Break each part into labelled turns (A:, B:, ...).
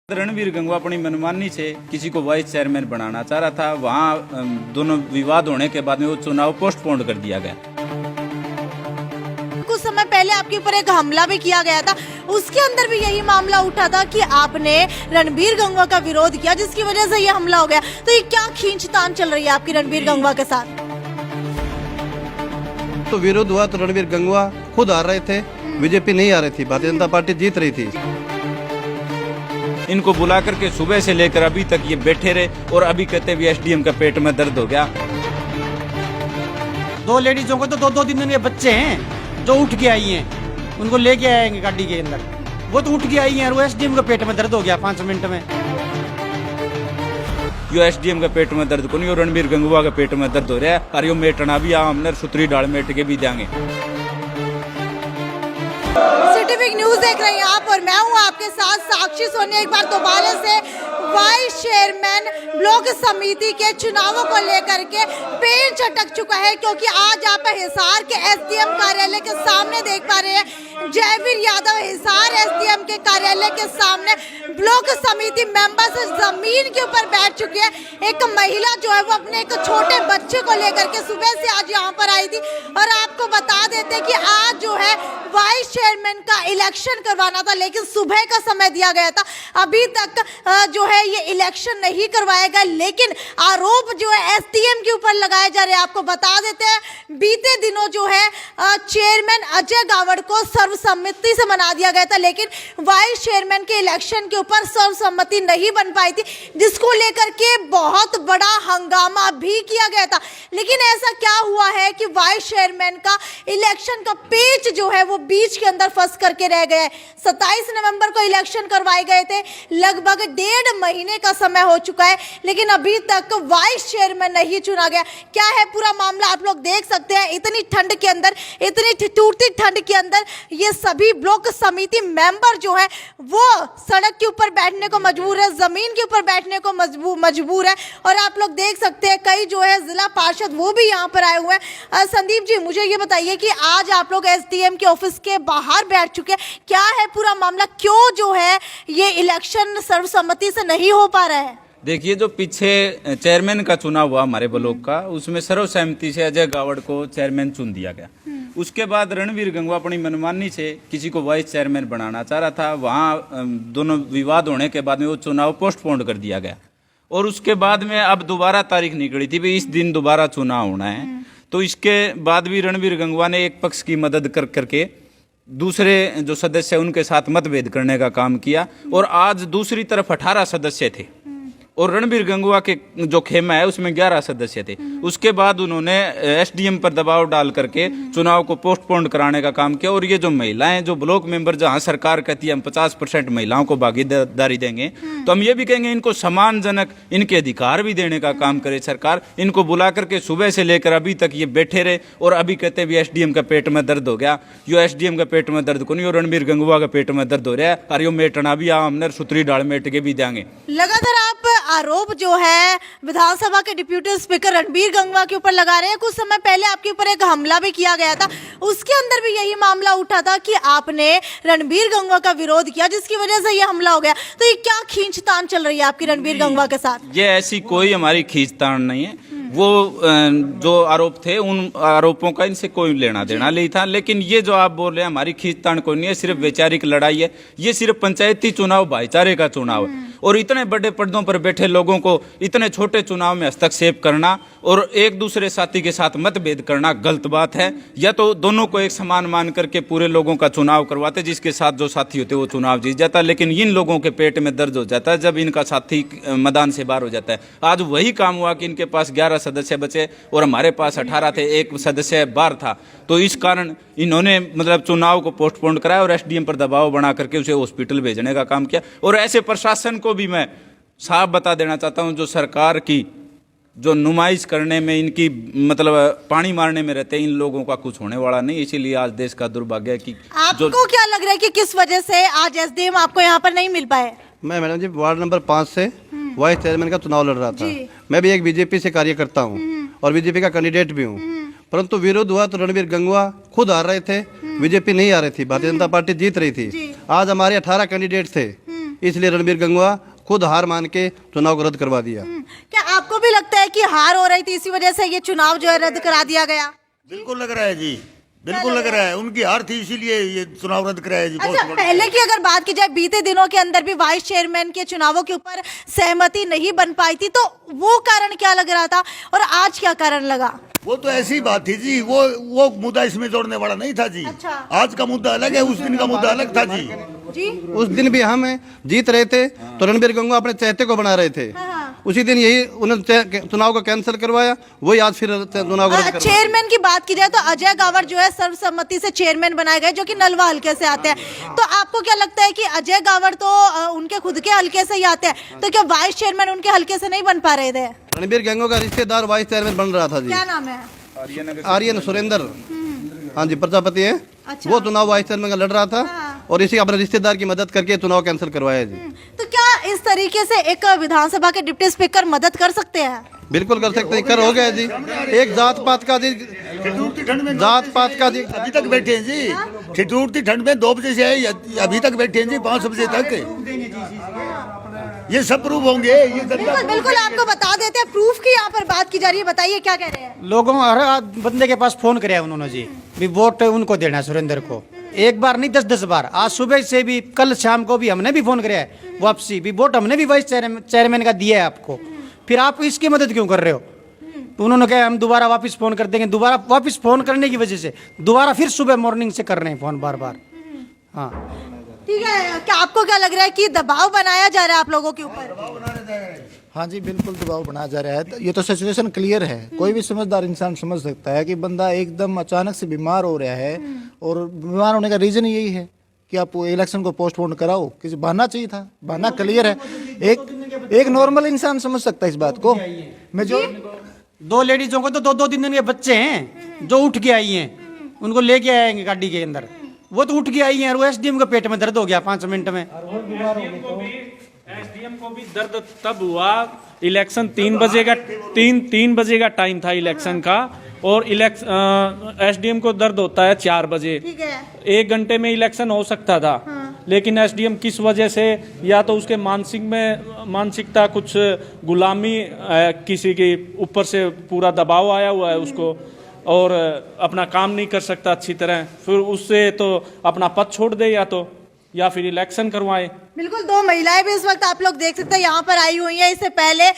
A: रणबीर गंगवा अपनी मनमानी से किसी को वाइस चेयरमैन बनाना चाह रहा था। वहाँ दोनों विवाद होने के बाद में वो चुनाव पोस्टपोन कर दिया गया।
B: कुछ समय पहले आपके ऊपर एक हमला भी किया गया था, उसके अंदर भी यही मामला उठा था कि आपने रणबीर गंगवा का विरोध किया, जिसकी वजह से ये हमला हो गया। तो ये क्या खींचतान चल रही है आपकी रणबीर गंगवा के साथ?
C: तो विरोध हुआ तो रणबीर गंगवा खुद आ रहे थे, बीजेपी नहीं आ रही थी, भारतीय जनता पार्टी जीत रही थी।
A: इनको बुला करके सुबह से लेकर अभी तक ये बैठे रहे और अभी कहते हुए एसडीएम का पेट में दर्द हो गया।
D: दो लेडीजों को तो दो दिन के बच्चे हैं जो उठ के आई हैं, उनको लेके आएंगे गाड़ी के अंदर। वो तो उठ के आई हैं और वो एसडीएम का पेट में दर्द हो गया 5 मिनट में।
A: यो एसडीएम का पेट में दर्द को नहीं, रणबीर गंगवा का पेट में दर्द हो रहा है। और यो मेटना भी हमने सुतरी डाल मेट के भी देंगे।
B: सिटी वीक न्यूज देख रहे हैं आप और मैं हूं आपके साथ साक्षी सोनी। एक बार दोबारा से वाइस चेयरमैन ब्लॉक समिति के चुनावों को लेकर के पेड़ चटक चुका है, क्योंकि आज आप हिसार के एसडीएम कार्यालय के सामने देख पा रहे हैं जयवीर यादव हिसार एसडीएम के कार्यालय के सामने ब्लॉक समिति मेंबर्स जमीन के ऊपर बैठ चुकी है। एक महिला जो है वो अपने एक छोटे बच्चे को लेकर के सुबह से आज यहाँ पर आई थी। और आपको बता देते कि आज जो है वाइस चेयरमैन का इलेक्शन करवाना था, लेकिन सुबह का समय दिया गया था। अभी तक जो है ये इलेक्शन नहीं करवाया गया, लेकिन आरोप जो है एसडीएम के ऊपर लगाए जा रहे हैं। आपको बता देते हैं बीते दिनों जो है चेयरमैन अजय गावड़ को सर्वसम्मति से बना दिया गया था, लेकिन वाइस चेयरमैन के इलेक्शन के ऊपर सर्वसम्मति नहीं बन पाई थी, जिसको लेकर के बहुत बड़ा हंगामा भी किया गया था। लेकिन ऐसा क्या हुआ है कि वाइस चेयरमैन का इलेक्शन का पेच जो है वो बीच के अंदर फंस करके रह गया है। 27 नवंबर को इलेक्शन करवाए गए थे, लगभग 1.5 महीने का समय हो चुका है, लेकिन अभी तक वाइस चेयरमैन नहीं चुना गया। क्या है पूरा मामला आप लोग देख सकते हैं। इतनी ठंड के अंदर, इतनी टूटती ठंड के अंदर ये सभी ब्लॉक समिति मेंबर जो है वो सड़क के ऊपर बैठने को मजबूर है, जमीन के ऊपर बैठने को मजबूर है। और आप लोग देख सकते हैं कई जो है जिला पार्षद वो भी यहाँ पर आए हुए हैं। संदीप जी, मुझे ये बताइए कि आज आप लोग एसडीएम के ऑफिस के बाहर बैठ चुके हैं, क्या है पूरा मामला? क्यों जो है ये इलेक्शन सर्वसम्मति से नहीं हो पा रहा है?
A: देखिए, जो पीछे चेयरमैन का चुनाव हुआ हमारे ब्लॉक का, उसमें सर्वसहमति से अजय गावड़ को चेयरमैन चुन दिया गया। उसके बाद रणबीर गंगवा अपनी मनमानी से किसी को वाइस चेयरमैन बनाना चाह रहा था। वहाँ दोनों विवाद होने के बाद में वो चुनाव पोस्टपोन कर दिया गया। और उसके बाद में अब दोबारा तारीख निकली थी भी इस दिन दोबारा चुनाव होना है। तो इसके बाद भी रणबीर गंगवा ने एक पक्ष की मदद करके दूसरे जो सदस्य उनके साथ मतभेद करने का काम किया। और आज दूसरी तरफ 18 सदस्य थे और रणबीर गंगवा के जो खेमा है उसमें 11 सदस्य थे। उसके बाद उन्होंने एसडीएम पर दबाव डाल करके चुनाव को पोस्टपोन कराने का काम किया। और ये जो महिलाएं, जो ब्लॉक मेंबर, जहां सरकार कहती है हम 50% महिलाओं को भागीदारी देंगे, तो हम ये भी कहेंगे इनको सम्मानजनक इनके अधिकार भी देने का काम करे सरकार। इनको बुला करके सुबह से लेकर अभी तक ये बैठे रहे और अभी कहते हैं एसडीएम का पेट में दर्द हो गया। यो एसडीएम का पेट में दर्द को नहीं, रणबीर गंगवा का पेट में दर्द हो रहा है। और यो मेटना भी हमने सुतरी डाल मेट के भी देंगे।
B: लगातार आप आरोप जो है विधानसभा के डिप्यूटी स्पीकर रणबीर गंगवा के ऊपर लगा रहे हैं। कुछ समय पहले आपके ऊपर एक हमला भी किया गया था, उसके अंदर भी यही मामला उठा था कि आपने रणबीर गंगवा का विरोध किया, जिसकी वजह से ये हमला हो गया। तो ये क्या खींचतान चल रही है आपकी रणबीर गंगवा के साथ?
A: ये ऐसी कोई हमारी खींचतान नहीं है। वो जो आरोप थे उन आरोपों का इनसे कोई लेना देना नहीं था। लेकिन ये जो आप बोल रहे हैं हमारी खींचतान कोई नहीं है, सिर्फ वैचारिक लड़ाई है। ये सिर्फ पंचायती चुनाव भाईचारे का चुनाव है। और इतने बड़े पदों पर बैठे लोगों को इतने छोटे चुनाव में हस्तक्षेप करना और एक दूसरे साथी के साथ मतभेद करना गलत बात है। या तो दोनों को एक समान मान करके पूरे लोगों का चुनाव करवाते, जिसके साथ जो साथी होते वो चुनाव जीत जाता। लेकिन इन लोगों के पेट में दर्द हो जाता है जब इनका साथी मैदान से बाहर हो जाता है। आज वही काम हुआ कि इनके पास 11 सदस्य बचे और हमारे पास 18 थे, एक सदस्य बाहर था। तो इस कारण इन्होंने मतलब चुनाव को पोस्टपोन कराया और एसडीएम पर दबाव बना करके उसे हॉस्पिटल भेजने का काम किया। और ऐसे प्रशासन को भी मैं साफ बता देना चाहता हूं, जो सरकार की जो नुमाइश करने में, इनकी मतलब पानी मारने में रहते हैं, इन लोगों का कुछ होने वाला नहीं। इसीलिए आज देश का दुर्भाग्य है कि
B: आपको क्या लग रहा है कि किस वजह से आज एसडीएम आपको यहाँ पर नहीं मिल पाए?
C: मैं मैडम जी वार्ड नंबर 5 से वाइस चेयरमैन का चुनाव लड़ रहा था। मैं भी एक बीजेपी से कार्यकर्ता हूँ और बीजेपी का कैंडिडेट भी हूँ, परंतु विरोध हुआ तो रणबीर गंगवा खुद आ रहे थे, बीजेपी नहीं आ रही थी, भारतीय जनता पार्टी जीत रही थी। आज हमारे 18 कैंडिडेट थे, इसलिए रणबीर गंगवा खुद हार मान के चुनाव को रद्द करवा दिया।
B: क्या आपको भी लगता है कि हार हो रही थी इसी वजह से ये चुनाव जो है रद्द करा दिया गया?
E: बिल्कुल लग रहा है जी, बिल्कुल लग रहा है। उनकी हार थी इसीलिए ये चुनाव रद्द कराया जी।
B: अच्छा, पहले की अगर बात की जाए, बीते दिनों के अंदर भी वाइस चेयरमैन के चुनावों के ऊपर सहमति नहीं बन पाई थी, तो वो कारण क्या लग रहा था और आज क्या कारण लगा?
E: वो तो ऐसी बात थी जी, वो मुद्दा इसमें जोड़ने वाला नहीं था जी।
B: अच्छा।
E: आज का मुद्दा अलग है, उस दिन का मुद्दा अलग था जी।
B: जी,
C: उस दिन भी हम जीत रहे थे तो रणबीर गंगवा अपने चहेते को बना रहे थे। उसी दिन यही उन्होंने चुनाव को कैंसिल करवाया, वही आज फिर चुनाव को रद्द करवा।
B: चेयरमैन की बात की जाए तो अजय गावर जो है सर्वसम्मति से चेयरमैन बनाए गए, जो कि नलवा हल्के से आते हैं। तो आपको क्या लगता है कि अजय गावर तो उनके खुद के हल्के से ही आते हैं, तो क्या वाइस चेयरमैन उनके हल्के से नहीं बन पा रहे थे?
C: रणबीर गंगवा का रिश्तेदार वाइस चेयरमैन बन रहा था जी।
B: क्या नाम है?
C: आर्यन सुरेंद्र, हाँ जी, प्रजापति है।
B: अच्छा।
C: वो चुनाव वाइस चेयरमैन का लड़ रहा था और इसी अपने रिश्तेदार की मदद करके चुनाव कैंसिल करवाया जी।
B: तो क्या इस तरीके से एक विधानसभा के डिप्टी स्पीकर मदद कर सकते हैं?
C: बिल्कुल कर सकते हैं, कर हो गया जी। एक जात पात का जी,
E: ठंड में
C: जात पात का जी
E: अभी तक बैठे हैं जी। ठिठुरती ठंड में 2 बजे से आए, अभी तक बैठे हैं जी 5 बजे तक। ये सब प्रूफ होंगे ये
B: बिल्कुल बिल्कुल, आपको बता देते हैं प्रूफ की यहाँ पर बात की जा रही है। बताइए क्या कह रहे हैं?
D: लोगों हर बंदे के पास फोन कराया उन्होंने जी, भी वोट उनको देना है सुरेंद्र को। एक बार नहीं 10-10 बार। आज सुबह से भी, कल शाम को भी हमने भी फोन कराया है वापसी भी, वोट हमने भी वाइस चेयरमैन का दिया है आपको, फिर आप इसकी मदद क्यों कर रहे हो? तो उन्होंने कहा हम दोबारा वापस फोन कर देंगे। दोबारा वापस फोन करने की वजह से दोबारा फिर सुबह मॉर्निंग से कर रहे हैं फोन बार बार। हाँ
B: ठीक है, क्या आपको क्या लग रहा है कि दबाव बनाया जा रहा है आप लोगों के ऊपर?
F: हाँ जी, बिल्कुल दबाव बनाया जा रहा है। ये तो सिचुएशन क्लियर है, कोई भी समझदार इंसान समझ सकता है कि बंदा एकदम अचानक से बीमार हो रहा है और बीमार होने का रीजन यही है कि आप इलेक्शन को पोस्टपोन कराओ। किसी बहाना चाहिए था, बहाना क्लियर है। एक नॉर्मल इंसान समझ सकता है इस बात को। मैं जो
D: 2 लेडीजों को तो 2-2 दिन के बच्चे हैं जो उठ के आई हैं, उनको लेके आएंगे गाड़ी के अंदर। वो तो उठ के आई हैं और वो एसडीएम के पेट में दर्द हो गया 5 मिनट में।
G: एसडीएम को भी दर्द तब हुआ, इलेक्शन 3 बजे का टाइम था इलेक्शन का, और एसडीएम को दर्द होता है 4 बजे।
B: ठीक है।
G: 1 घंटे में इलेक्शन हो सकता था। लेकिन एसडीएम किस वजह से, या तो उसके मानसिकता कुछ गुलामी, किसी के ऊपर से पूरा दबाव आया हुआ है उसको, और अपना काम नहीं कर सकता अच्छी तरह, फिर उससे तो अपना पद छोड़ दे, या फिर इलेक्शन करवाए।
B: बिल्कुल, 2 महिलाएं भी इस वक्त आप लोग देख सकते हैं यहाँ पर आई हुई हैं। इससे पहले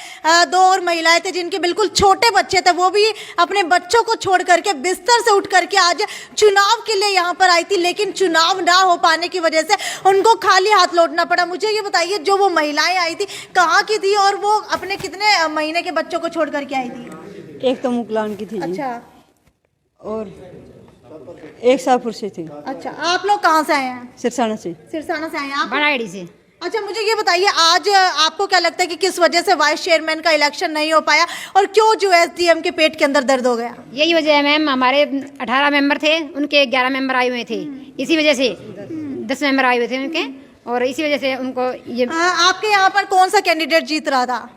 B: 2 और महिलाएं थे जिनके बिल्कुल छोटे बच्चे थे, वो भी अपने बच्चों को छोड़ करके बिस्तर से उठ करके आज चुनाव के लिए यहाँ पर आई थी, लेकिन चुनाव ना हो पाने की वजह से उनको खाली हाथ लौटना पड़ा। मुझे ये बताइए, जो वो महिलाएं आई थी कहाँ की थी और वो अपने कितने महीने के बच्चों को छोड़ करके आई थी?
H: एक तो मुकलान की थी जी,
B: अच्छा,
H: और एक शाहपुर से थी।
B: अच्छा, आप लोग कहाँ से आए हैं?
H: सिरसाना से।
B: सिरसाना से आए हैं आप?
I: बनाड़ी से।
B: अच्छा, मुझे ये बताइए, आज आपको क्या लगता है कि किस वजह से वाइस चेयरमैन का इलेक्शन नहीं हो पाया और क्यों जो एसडीएम के पेट के अंदर दर्द हो गया?
I: यही वजह है मैम, हमारे 18 मेंबर थे, उनके 11 मेंबर आए हुए थे, इसी वजह से 10 मेंबर आए हुए थे उनके, और इसी वजह से उनको ये।
B: आपके यहाँ पर कौन सा कैंडिडेट जीत रहा था?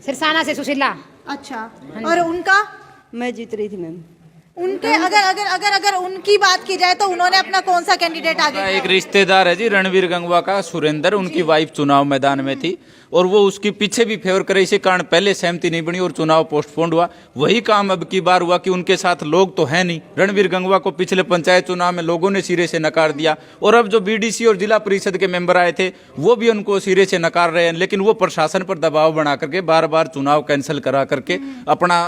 I: सिरसाना से सुशीला।
B: अच्छा, और उनका?
H: मैं जीत रही थी मैम।
B: उनके अगर उनकी बात की जाए तो उन्होंने अपना कौन सा कैंडिडेट आगे?
A: एक रिश्तेदार है जी रणवीर गंगवा का, सुरेंद्र, उनकी वाइफ चुनाव मैदान में थी और वो उसके पीछे भी फेवर करे, इसी कारण पहले सहमति नहीं बनी और चुनाव पोस्टपोन्ड हुआ। वही काम अब की बार हुआ कि उनके साथ लोग तो हैं नहीं। रणवीर गंगवा को पिछले पंचायत चुनाव में लोगों ने सिरे से नकार दिया, और अब जो बीडीसी और जिला परिषद के मेंबर आए थे वो भी उनको सिरे से नकार रहे हैं, लेकिन वो प्रशासन पर दबाव बना करके बार बार चुनाव कैंसिल करा करके अपना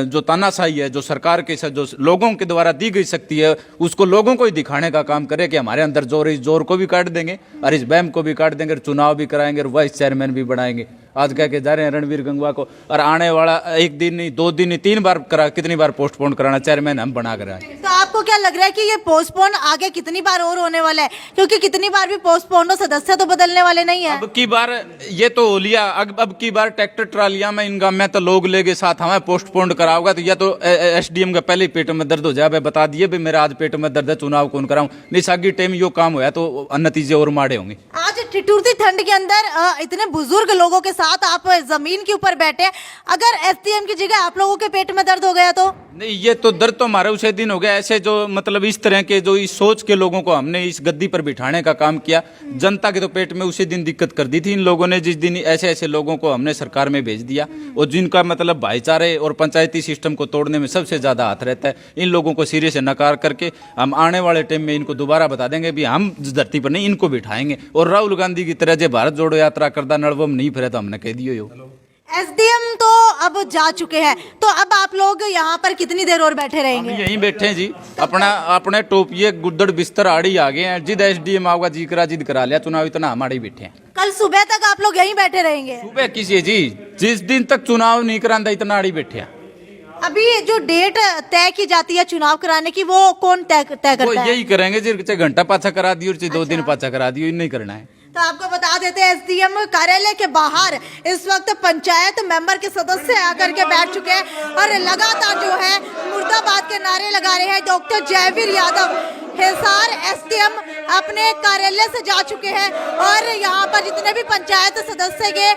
A: जो तानाशाही है, जो सरकार के जो लोगों के द्वारा दी गई शक्ति है, उसको लोगों को ही दिखाने का काम करे कि हमारे अंदर जोर, इस जोर को भी काट देंगे और इस बैम को भी काट देंगे, चुनाव भी कराएंगे और वाइस चेयरमैन भी बनाएंगे। आज कह के जा रहे हैं रणवीर गंगवा को, और आने वाला 1 दिन नहीं 2 दिन नहीं 3 बार करा, कितनी बार पोस्टपोन कराना, चेयरमैन हम बना कर आए।
B: तो आपको क्या लग रहा है कि ये पोस्टपोन आगे कितनी बार और होने वाला है? क्योंकि कितनी बार भी पोस्टपोन हो, सदस्य तो बदलने वाले नहीं है।
A: अब की बार ये तो हो लिया, अब की बार ट्रैक्टर ट्रालियां में इनका मैं तो लोग लेके साथ हमें पोस्टपोन कराओगा, तो या तो एसडीएम का पहले पेट में दर्द हो जाए, बता दिए भी मेरा आज पेट में दर्द है, चुनाव कौन कराऊं, नहीं सागी टाइम यो काम होया तो नतीजे और माड़े होंगे।
B: आज ठिठुरती ठंड के अंदर इतने बुजुर्ग लोगों के साथ आप जमीन के ऊपर बैठे, अगर एसडीएम की जगह आप लोगों के पेट में दर्द हो गया तो?
A: नहीं, ये तो दर्द तो हमारे उसे दिन हो गया। ऐसे जो मतलब इस तरह के जो इस सोच के लोगों को हमने इस गद्दी पर बिठाने का काम किया, जनता के तो पेट में उसी दिन दिक्कत कर दी थी इन लोगों ने, जिस दिन ऐसे ऐसे लोगों को हमने सरकार में भेज दिया और जिनका मतलब भाईचारे और पंचायती सिस्टम को तोड़ने में सबसे ज्यादा हाथ रहता है, इन लोगों को सिरे से नकार करके हम आने वाले टाइम में इनको दोबारा बता देंगे भी हम इस धरती पर नहीं, इनको बिठाएंगे। और राहुल गांधी की तरह जो भारत जोड़ो यात्रा करदा नड़वम नहीं फिरे तो हमने कह दियो।
B: एसडीएम तो अब जा चुके हैं, तो अब आप लोग यहाँ पर कितनी देर और बैठे रहेंगे?
A: यहीं बैठे हैं जी, अपने टोपिए गुद्दड़ बिस्तर आड़ी आ गए हैं। जिद एसडीएम आओगा जी करा जिद करा लिया चुनाव, इतना हमारे ही बैठे हैं।
B: कल सुबह तक आप लोग यहीं बैठे रहेंगे?
A: सुबह किसी जी, जिस दिन तक चुनाव नहीं करांदा इतना आड़ी बैठे हैं।
B: अभी जो डेट तय की जाती है चुनाव कराने की, वो कौन तय करता
A: वो
B: है?
A: यही करेंगे जी, चाहे घंटा पाछा करा दियो चाहे 2 दिन पाछा करा दियो, नहीं करना है।
B: तो आपको बता देते हैं एसडीएम कार्यालय के बाहर इस वक्त पंचायत मेंबर के सदस्य आकर के बैठ चुके हैं और लगातार जो है मुर्दाबाद के नारे लगा रहे हैं। डॉक्टर जयवीर यादव हिसार एसडीएम अपने कार्यालय से जा चुके हैं और यहाँ पर जितने भी पंचायत सदस्य के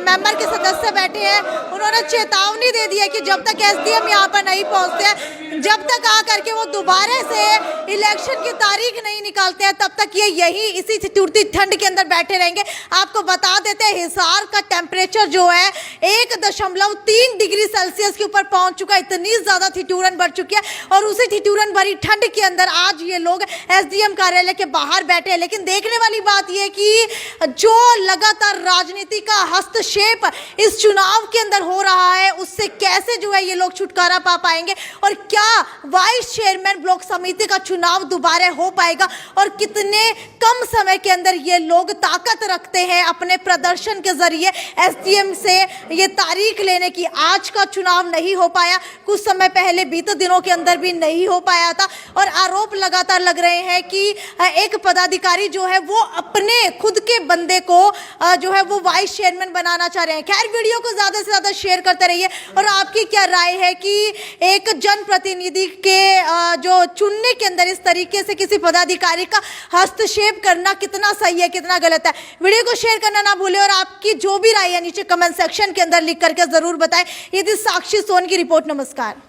B: मेंबर के सदस्य बैठे हैं, उन्होंने चेतावनी दे दी है कि जब तक एसडीएम यहाँ पर नहीं पहुँचते हैं, जब तक आकर के वो दोबारा से इलेक्शन की तारीख नहीं निकालते हैं, तब तक ये यही इसी ठिठुरती ठंड के अंदर बैठे रहेंगे। आपको बता देते हैं हिसार का टेम्परेचर जो है 1.3 डिग्री सेल्सियस के ऊपर पहुंच चुका है। इतनी ज्यादा ठिठुरन बढ़ चुकी है और उसी ठिठुरन भरी ठंड के अंदर आज ये लोग एसडीएम कार्यालय के बाहर बैठे हैं। लेकिन देखने वाली बात यह कि जो लगातार राजनीति का हस्तक्षेप इस चुनाव के अंदर हो रहा है, उससे कैसे जो है ये लोग छुटकारा पा पाएंगे और क्या वाइस चेयरमैन ब्लॉक समिति का चुनाव दोबारा हो पाएगा और कितने कम समय के अंदर ये लोग ताकत रखते हैं अपने प्रदर्शन के जरिए एसडीएम से ये तारीख लेने की। आज का चुनाव नहीं हो पाया, कुछ समय पहले बीते दिनों के अंदर भी नहीं हो पाया था और आरोप लगातार लग रहे हैं कि एक पदाधिकारी जो है वो अपने खुद के बंदे को जो है वो वाइस चेयरमैन बनाना चाह रहे हैं। खैर, वीडियो को ज्यादा से ज्यादा शेयर करते रहिए। और आपकी क्या राय है कि एक जनप्रतिनिधि के जो चुनने के अंदर इस तरीके से किसी पदाधिकारी का हस्तक्षेप करना कितना सही है, कितना गलत है? वीडियो को शेयर करना ना भूलें और आपकी जो भी राय है नीचे कमेंट सेक्शन के अंदर लिख करके जरूर बताएं। ये थी साक्षी सोन की रिपोर्ट। नमस्कार।